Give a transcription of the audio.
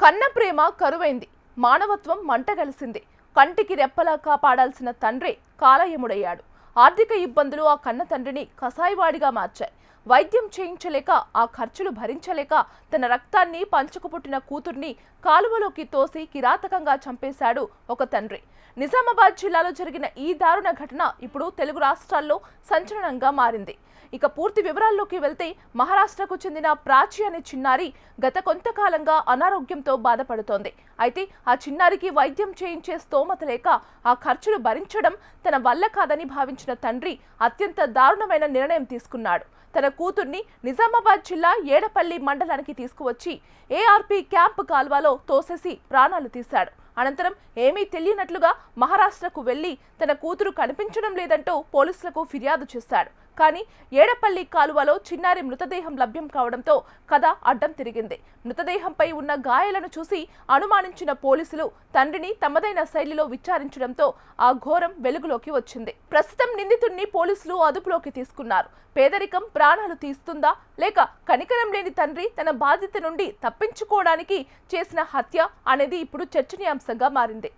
కన్న ప్రేమ కరువైంది. మానవత్వం మంటగలిసింది. కంటికి రెప్పలా కాపాడాల్సిన తండ్రి కాలయముడయ్యాడు. ఆర్థిక ఇబ్బందులు ఆ కన్న తండ్రిని కసాయివాడిగా మార్చాయి. వైద్యం చేయించలేక, ఆ ఖర్చులు భరించలేక తన రక్తాన్ని పంచుకుపుట్టిన కూతుర్ని కాలువలోకి తోసి కిరాతకంగా చంపేశాడు ఒక తండ్రి. నిజామాబాద్ జిల్లాలో జరిగిన ఈ దారుణ ఘటన ఇప్పుడు తెలుగు రాష్ట్రాల్లో సంచలనంగా మారింది. ఇక పూర్తి వివరాల్లోకి వెళ్తే, మహారాష్ట్రకు చెందిన ప్రాచి అనే చిన్నారి గత కొంతకాలంగా అనారోగ్యంతో బాధపడుతోంది. అయితే ఆ చిన్నారికి వైద్యం చేయించే స్తోమత లేక ఆ ఖర్చులు భరించడం తన వల్ల కాదని భావించిన తండ్రి అత్యంత దారుణమైన నిర్ణయం తీసుకున్నాడు. తన కూతుర్ని నిజామాబాద్ జిల్లా ఏడపల్లి మండలానికి తీసుకువచ్చి ఏఆర్పీ క్యాంప్ కాల్వలో తోసేసి ప్రాణాలు తీశాడు. అనంతరం ఏమీ తెలియనట్లుగా మహారాష్ట్రకు వెళ్లి తన కూతురు కనిపించడం లేదంటూ పోలీసులకు ఫిర్యాదు చేశాడు. కానీ ఏడపల్లి కాలువలో చిన్నారి మృతదేహం లభ్యం కావడంతో కథ అడ్డం తిరిగింది. మృతదేహంపై ఉన్న గాయాలను చూసి అనుమానించిన పోలీసులు తండ్రిని తమదైన శైలిలో విచారించడంతో ఆ ఘోరం వెలుగులోకి వచ్చింది. ప్రస్తుతం నిందితుడిని పోలీసులు అదుపులోకి తీసుకున్నారు. పేదరికం ప్రాణాలు తీస్తుందా, లేక కనికరం లేని తండ్రి తన బాధ్యత నుండి తప్పించుకోవడానికి చేసిన హత్య అనేది ఇప్పుడు చర్చనీయాంశంగా మారింది.